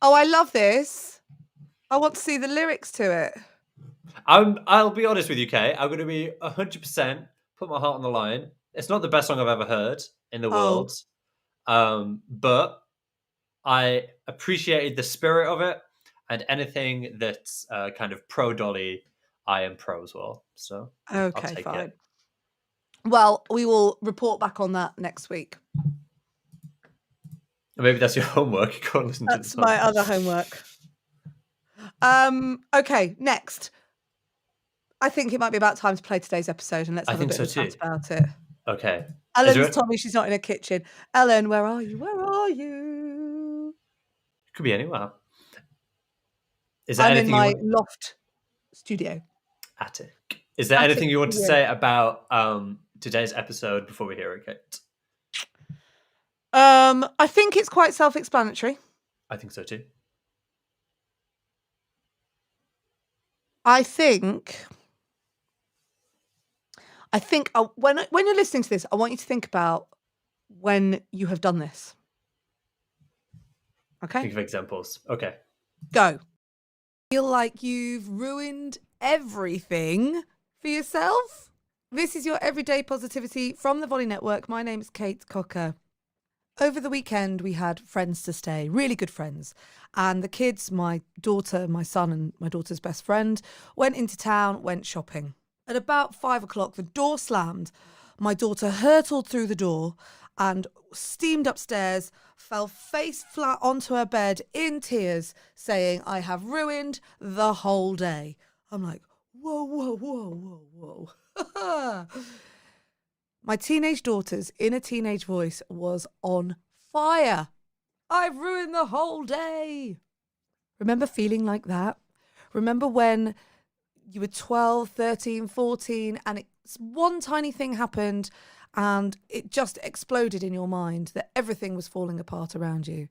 Oh, I love this. I want to see the lyrics to it. I'll be honest with you, Kate. I'm going to be 100% put my heart on the line. It's not the best song I've ever heard in the world, but I appreciated the spirit of it, and anything that's kind of pro Dolly, I am pro as well. So I'll Okay, take fine. it. Well, we will report back on that next week. Maybe that's your homework. Go and listen to That's my other homework. Okay, next. I think it might be about time to play today's episode, and let's have a bit of a chat about it. Okay. Ellen's told me she's not in her kitchen. Ellen, where are you? Where are you? Could be anywhere. Is there I'm anything in my loft studio. Attic. Is there anything you want to say about today's episode before we hear it, Kate? I think it's quite self-explanatory. I think so too. I think when you're listening to this, I want you to think about when you have done this. Okay? Think of examples. Okay. Go. Feel like you've ruined everything for yourself? This is your Everyday Positivity from the Volley Network. My name is Kate Cocker. Over the weekend, we had friends to stay, really good friends. And the kids, my daughter, my son, and my daughter's best friend, went into town, went shopping. At about 5 o'clock, the door slammed. My daughter hurtled through the door and steamed upstairs, fell face flat onto her bed in tears, saying, "I have ruined the whole day." I'm like, whoa, whoa, whoa, whoa, whoa. My teenage daughter's inner teenage voice was on fire. "I've ruined the whole day." Remember feeling like that? Remember when you were 12, 13, 14 and one tiny thing happened and it just exploded in your mind that everything was falling apart around you?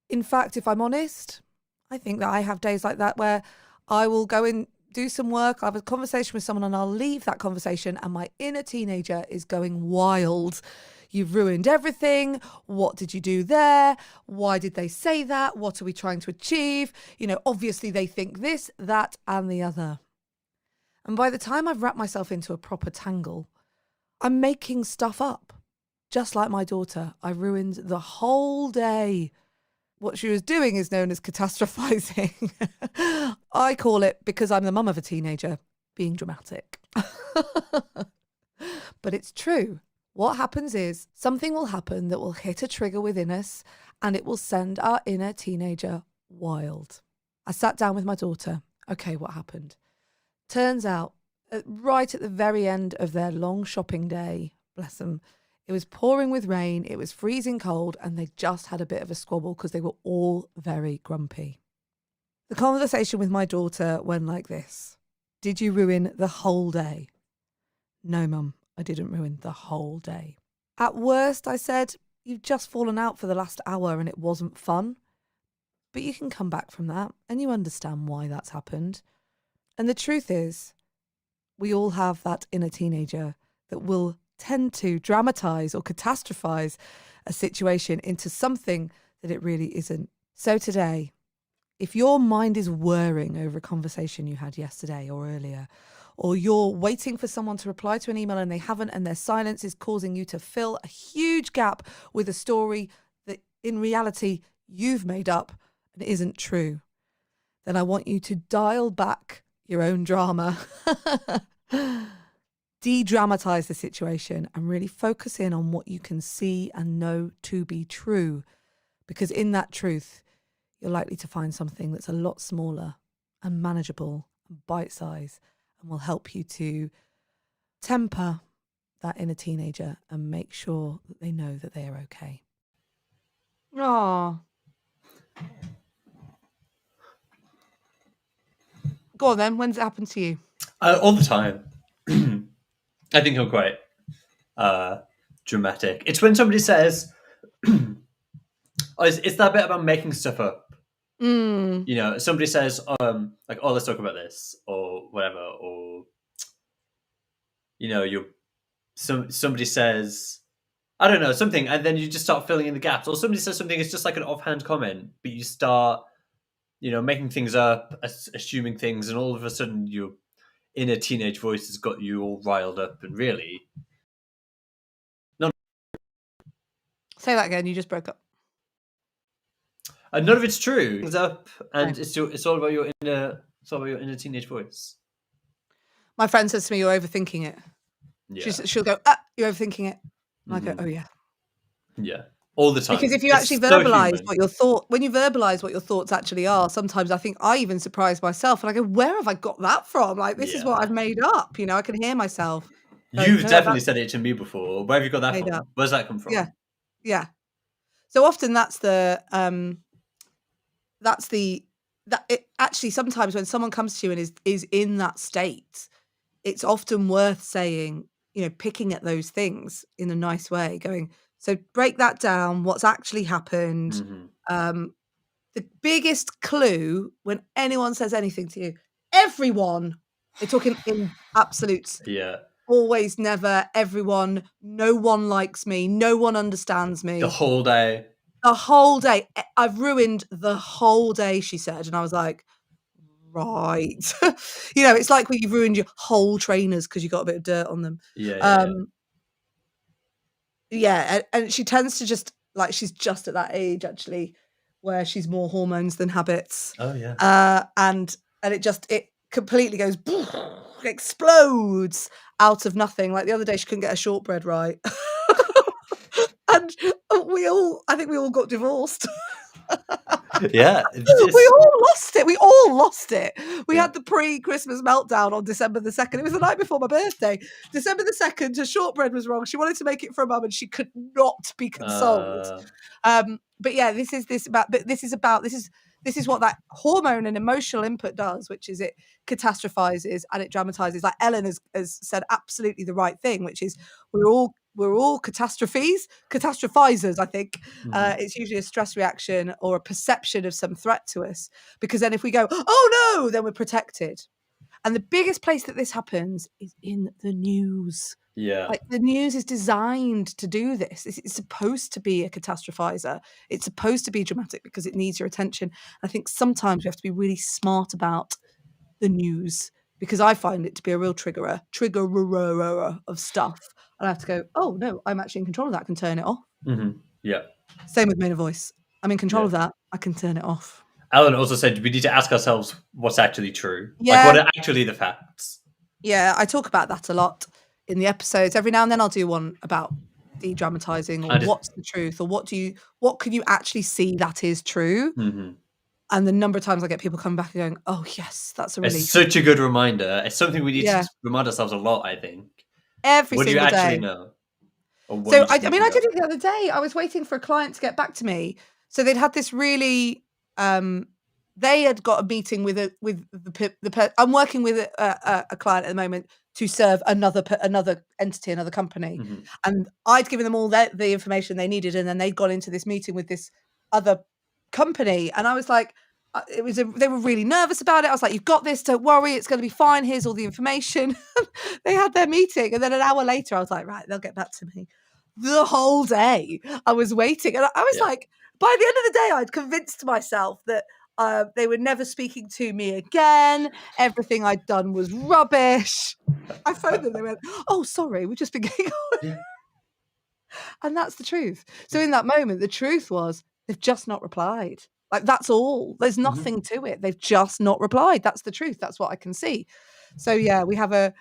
In fact, if I'm honest, I think that I have days like that where I will go and do some work, I'll have a conversation with someone and I'll leave that conversation and my inner teenager is going wild. "You've ruined everything. What did you do there? Why did they say that? What are we trying to achieve? Obviously they think this, that, and the other." And by the time I've wrapped myself into a proper tangle, I'm making stuff up. Just like my daughter, I ruined the whole day. What she was doing is known as catastrophizing. I call it, because I'm the mum of a teenager, being dramatic. But it's true. What happens is something will happen that will hit a trigger within us and it will send our inner teenager wild. I sat down with my daughter. Okay, what happened? Turns out, right at the very end of their long shopping day, bless them, it was pouring with rain, it was freezing cold, and they just had a bit of a squabble because they were all very grumpy. The conversation with my daughter went like this. "Did you ruin the whole day?" "No, Mum, I didn't ruin the whole day." "At worst," I said, "you've just fallen out for the last hour and it wasn't fun. But you can come back from that and you understand why that's happened." And the truth is, we all have that inner teenager that will tend to dramatize or catastrophize a situation into something that it really isn't. So today, if your mind is whirring over a conversation you had yesterday or earlier, or you're waiting for someone to reply to an email and they haven't, and their silence is causing you to fill a huge gap with a story that in reality you've made up and isn't true, then I want you to dial back your own drama. De-dramatize the situation and really focus in on what you can see and know to be true. Because in that truth, you're likely to find something that's a lot smaller and manageable and bite-sized and will help you to temper that inner teenager and make sure that they know that they are okay. Aww. Go on then, when's it happened to you? All the time. I think I'm quite dramatic. It's when somebody says, it's that bit about making stuff up. Somebody says, like, "Oh, let's talk about this," or whatever, or somebody says, I don't know, something, and then you just start filling in the gaps. Or somebody says something, it's just like an offhand comment, but you start, making things up, assuming things, and all of a sudden your inner teenage voice has got you all riled up, and really, Say that again, you just broke up. none of it's true. Things up, and it's all about your inner teenage voice. My friend says to me, "You're overthinking it." Yeah. She'll go, "You're overthinking it." And I go, "Oh yeah." Yeah. All the time. Because if you actually verbalize when you verbalize what your thoughts actually are, sometimes I think I even surprise myself and I go, "Where have I got that from? Like, this is what I've made up." I can hear myself. You've definitely said it to me before. Where have you got that from? Up. Where's that come from? Yeah. Yeah. So often actually sometimes when someone comes to you and is in that state, it's often worth saying, picking at those things in a nice way, going, "So break that down. What's actually happened?" Mm-hmm. The biggest clue when anyone says anything to you, everyone, they're talking in absolutes. Yeah. Always, never, everyone, no one likes me, no one understands me. The whole day. The whole day. "I've ruined the whole day," she said. And I was like, right. It's like when you've ruined your whole trainers because you got a bit of dirt on them. Yeah. Yeah, and she tends to just like she's just at that age actually where she's more hormones than habits. Oh yeah. And it completely goes explodes out of nothing. Like the other day she couldn't get her shortbread right. And I think we all got divorced. Yeah. We all lost it. We Yeah. had the pre-Christmas meltdown on December the 2nd. It was the night before my birthday. December the 2nd, her shortbread was wrong. She wanted to make it for her mum and she could not be consoled. But yeah, this is what that hormone and emotional input does, which is it catastrophizes and it dramatizes. Like Ellen has said absolutely the right thing, which is we're all catastrophizers, I think. It's usually a stress reaction or a perception of some threat to us. Because then if we go, oh no, then we're protected. And the biggest place that this happens is in the news. Yeah. Like the news is designed to do this. It's supposed to be a catastrophizer. It's supposed to be dramatic because it needs your attention. I think sometimes we have to be really smart about the news because I find it to be a real triggerer of stuff. And I have to go, oh no, I'm actually in control of that. I can turn it off. Yeah. Same with Main Voice. I'm in control Yeah. of that. I can turn it off. Alan also said we need to ask ourselves what's actually true. Yeah. Like, what are actually the facts? Yeah, I talk about that a lot in the episodes. Every now and then I'll do one about de-dramatizing or what's the truth or what can you actually see that is true? And the number of times I get people coming back and going, oh yes, that's a relief. It's such a good reminder. It's something we need to remind ourselves a lot, I think. Every what do you single actually day. know? So I did it the other day. I was waiting for a client to get back to me. So they'd had this really they had got a meeting with I'm working with a client at the moment to serve another entity, another company. And I'd given them all the information they needed, and then they'd gone into this meeting with this other company, and I was like, they were really nervous about it. I was like, you've got this, don't worry, it's going to be fine, here's all the information. They had their meeting, and then an hour later I was like, right, they'll get back to me. The whole day I was waiting, and I was like, by the end of the day I'd convinced myself that they were never speaking to me again. Everything I'd done was rubbish. I phoned them, they went, oh sorry, we've just been getting on. And that's the truth. So in that moment, the truth was they've just not replied. Like that's all. There's nothing to it. They've just not replied. That's the truth. That's what I can see. So yeah, we have a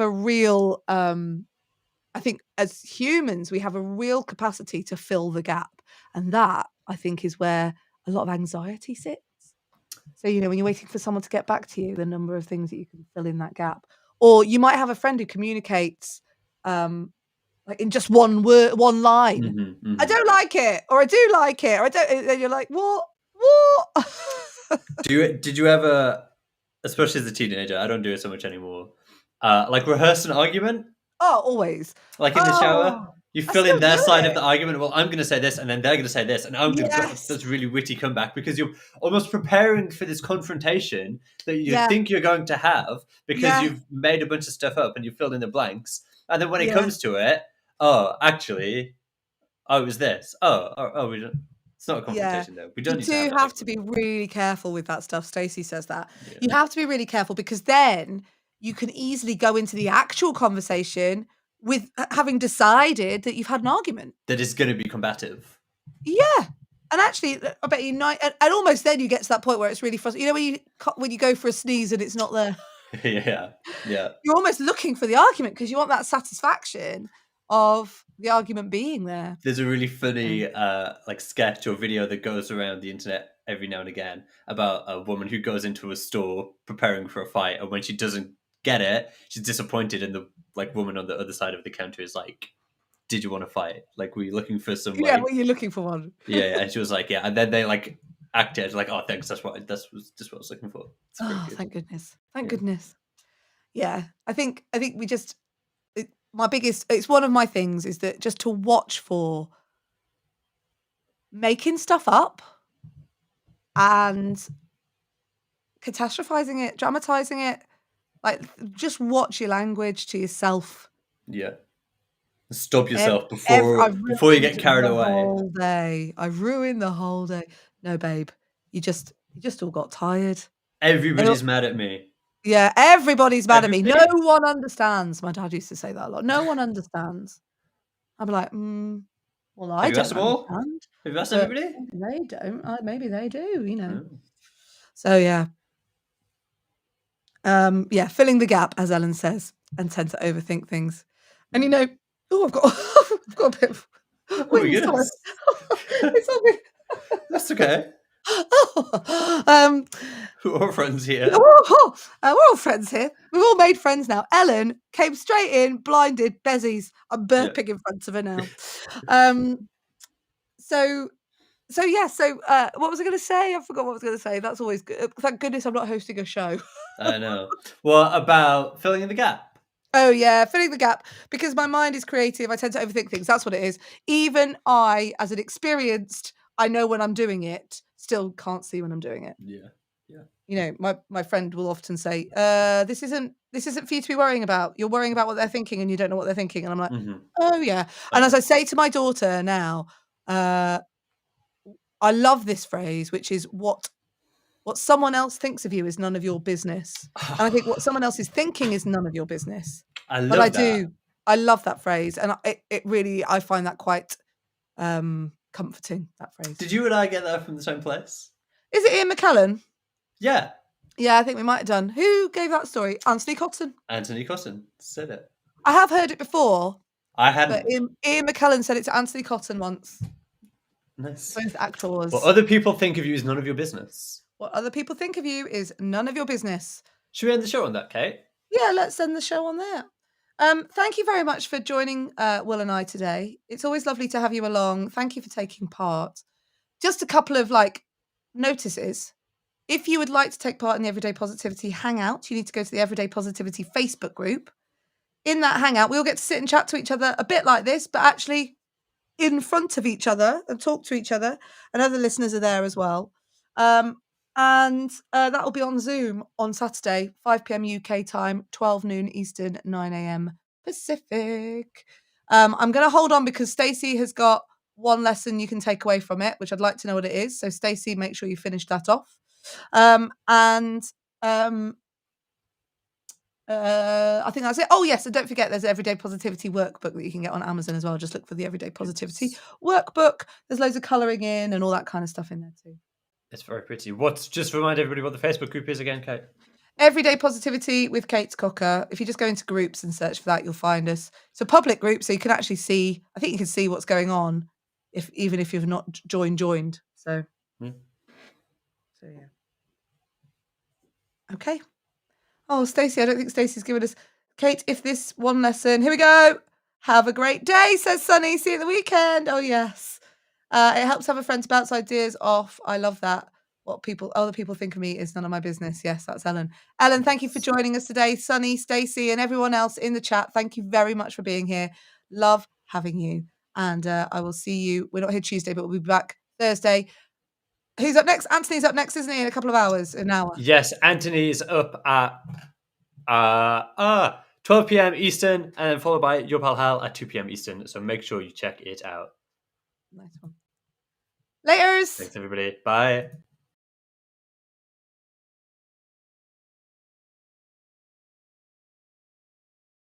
real I think as humans, we have a real capacity to fill the gap. And that I think is where a lot of anxiety sits. So, when you're waiting for someone to get back to you, the number of things that you can fill in that gap. Or you might have a friend who communicates like in just one word, one line. I don't like it, or I do like it, or I don't. And you're like, what? Did you ever, especially as a teenager, I don't do it so much anymore, like rehearse an argument? Oh, always. Like in the shower, you fill in their side of the argument. Well, I'm going to say this, and then they're going to say this, and I'm going to go this really witty comeback because you're almost preparing for this confrontation that you think you're going to have because you've made a bunch of stuff up and you filled in the blanks, and then when it comes to it, actually, it was this. We don't. It's not a confrontation though. We don't need to have to be really careful with that stuff. Stacey says that. You have to be really careful because then you can easily go into the actual conversation with having decided that you've had an argument. That is going to be combative. Yeah. And actually, I bet you and almost then you get to that point where it's really frustrating. When you go for a sneeze and it's not there. Yeah. You're almost looking for the argument because you want that satisfaction of the argument being there. There's a really funny like sketch or video that goes around the internet every now and again about a woman who goes into a store preparing for a fight, and when she doesn't get it, she's disappointed, and the woman on the other side of the counter is like, did you want to fight? Like, were you looking for some were you looking for one? Yeah, and she was like, yeah, and then they acted like, oh thanks, that's what I was looking for. Thank goodness. Yeah, I think we just it's one of my things is that just to watch for making stuff up and catastrophizing it, dramatizing it. Like, just watch your language to yourself. Yeah. Stop yourself before you get carried away. I've ruined the whole day. No, babe, you just all got tired. Everybody's mad at me. Yeah, everybody's mad at me. No one understands. My dad used to say that a lot. No one understands. I'd be like, Well, I don't all? understand. Have you asked But everybody? maybe they don't. Maybe they do, you know. Oh. So yeah. Yeah, filling the gap, as Ellen says, and tend to overthink things. And you know, I've got I've got a bit of Oh my wings. goodness. It's all good. That's okay. um, We're all friends here. we're all friends here. We've all made friends now. Ellen came straight in, blinded, bezies. I'm burping in front of her now. So yeah. So what was I going to say? I forgot what I was going to say. That's always good. Thank goodness I'm not hosting a show. I know. What about filling in the gap? Oh yeah, filling the gap because my mind is creative. I tend to overthink things. That's what it is. Even I, as an experienced, I know when I'm doing it, still can't see when I'm doing it. Yeah. Yeah. You know, my friend will often say, this isn't for you to be worrying about. You're worrying about what they're thinking and you don't know what they're thinking. And I'm like, oh yeah. And as I say to my daughter now, I love this phrase, which is what someone else thinks of you is none of your business. And I think what someone else is thinking is none of your business. I But love that. I love that phrase, and it really I find that quite, comforting, that phrase. Did you and I get that from the same place? Is it Ian McKellen? Yeah. Yeah, I think we might have done. Who gave that story? Anthony Cotton. Anthony Cotton said it. I have heard it before, I but hadn't. Ian McKellen said it to Anthony Cotton once. Nice. Both actors. What other people think of you is none of your business. What other people think of you is none of your business. Should we end the show on that, Kate? Yeah, let's end the show on there. Thank you very much for joining Will and I today. It's always lovely to have you along. Thank you for taking part. Just a couple of notices. If you would like to take part in the Everyday Positivity Hangout, you need to go to the Everyday Positivity Facebook group. In that hangout, we all get to sit and chat to each other a bit like this, but actually in front of each other and talk to each other, and other listeners are there as well. And that will be on Zoom on Saturday, 5 p.m. UK time, 12 noon Eastern, 9 a.m. Pacific. I'm going to hold on because Stacey has got one lesson you can take away from it, which I'd like to know what it is. So Stacey, make sure you finish that off. I think that's it. Oh yes, and don't forget there's an Everyday Positivity workbook that you can get on Amazon as well. Just look for the Everyday Positivity workbook. There's loads of colouring in and all that kind of stuff in there too. It's very pretty. Just remind everybody what the Facebook group is again, Kate. Everyday Positivity with Kate Cocker. If you just go into groups and search for that, you'll find us. It's a public group, so you can actually see. I think you can see what's going on, even if you've not joined. So, yeah. Okay. Oh, Stacey, I don't think Stacey's given us. Kate, if this one lesson, here we go. Have a great day, says Sunny. See you at the weekend. Oh yes. It helps have a friend to bounce ideas off. I love that. What other people think of me is none of my business. Yes, that's Ellen. Ellen, thank you for joining us today. Sunny, Stacey, and everyone else in the chat. Thank you very much for being here. Love having you. And I will see you. We're not here Tuesday, but we'll be back Thursday. Who's up next? Anthony's up next, isn't he? In a couple of hours, an hour. Yes, Anthony's up at 12 p.m. Eastern, and then followed by Your Pal Hal at 2 p.m. Eastern. So make sure you check it out. Nice one. Laters. Thanks, everybody. Bye.